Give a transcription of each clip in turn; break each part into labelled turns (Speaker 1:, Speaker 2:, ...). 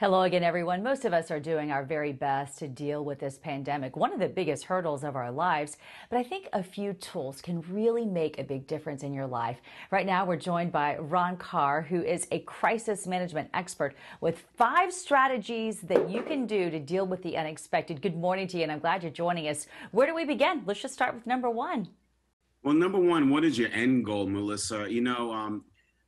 Speaker 1: Hello again, everyone. Most of us are doing our very best to deal with this pandemic, one of the biggest hurdles of our lives. But I think a few tools can really make a big difference in your life. Right now, we're joined by Ron Carr, who is a crisis management expert with 5 strategies that you can do to deal with the unexpected. Good morning to you, and I'm glad you're joining us. Where do we begin? Let's just start with number 1.
Speaker 2: Well, number one, what is your end goal, Melissa?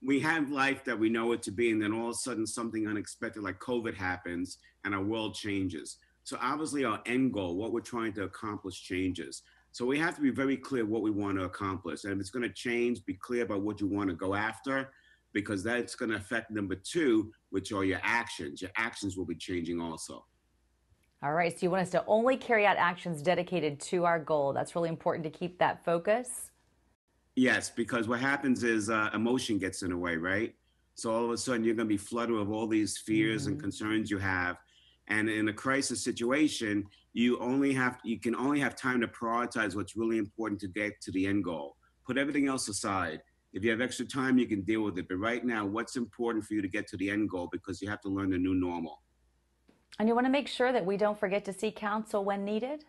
Speaker 2: We have life that we know it to be, and then all of a sudden something unexpected like COVID happens and our world changes. So obviously our end goal, what we're trying to accomplish changes. So we have to be very clear what we want to accomplish. And if it's going to change, be clear about what you want to go after, because that's going to affect number 2, which are your actions. Your actions will be changing also.
Speaker 1: All right, so you want us to only carry out actions dedicated to our goal. That's really important to keep that focus.
Speaker 2: Yes, because what happens is emotion gets in the way, right? So all of a sudden you're going to be flooded with all these fears and concerns you have. And in a crisis situation, you can only have time to prioritize what's really important to get to the end goal. Put everything else aside. If you have extra time, you can deal with it. But right now, what's important for you to get to the end goal, because you have to learn the new normal.
Speaker 1: And you want to make sure that we don't forget to seek counsel when needed?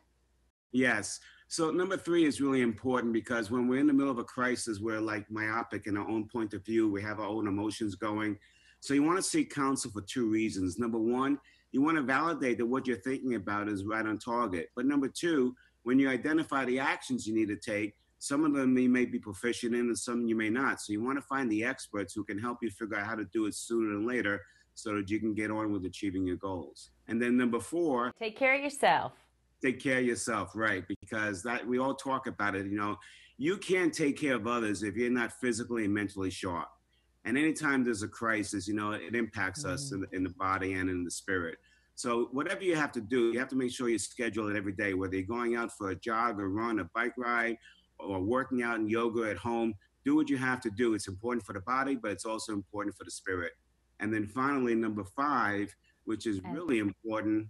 Speaker 2: Yes. So number 3 is really important, because when we're in the middle of a crisis, we're like myopic in our own point of view. We have our own emotions going. So you want to seek counsel for 2 reasons. Number 1, you want to validate that what you're thinking about is right on target. But number 2, when you identify the actions you need to take, some of them you may be proficient in and some you may not. So you want to find the experts who can help you figure out how to do it sooner than later so that you can get on with achieving your goals. And then number 4,
Speaker 1: Take care of yourself.
Speaker 2: take care of yourself, right? Because that we all talk about it. You can't take care of others if you're not physically and mentally sharp. And anytime there's a crisis, it impacts us in the body and in the spirit. So whatever you have to do, you have to make sure you schedule it every day, whether you're going out for a jog or run, a bike ride, or working out in yoga at home. Do what you have to do. It's important for the body, but it's also important for the spirit. And then finally, number 5, which is
Speaker 1: And
Speaker 2: really important,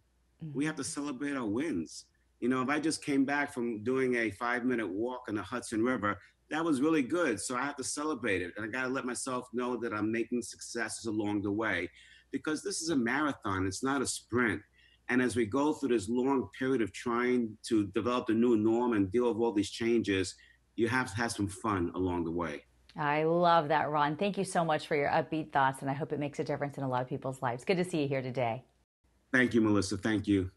Speaker 2: we have to celebrate our wins. If I just came back from doing a 5-minute walk on the Hudson River, that was really good. So I have to celebrate it. And I got to let myself know that I'm making successes along the way, because this is a marathon. It's not a sprint. And as we go through this long period of trying to develop the new norm and deal with all these changes, you have to have some fun along the way.
Speaker 1: I love that, Ron. Thank you so much for your upbeat thoughts, and I hope it makes a difference in a lot of people's lives. Good to see you here today.
Speaker 2: Thank you, Melissa. Thank you.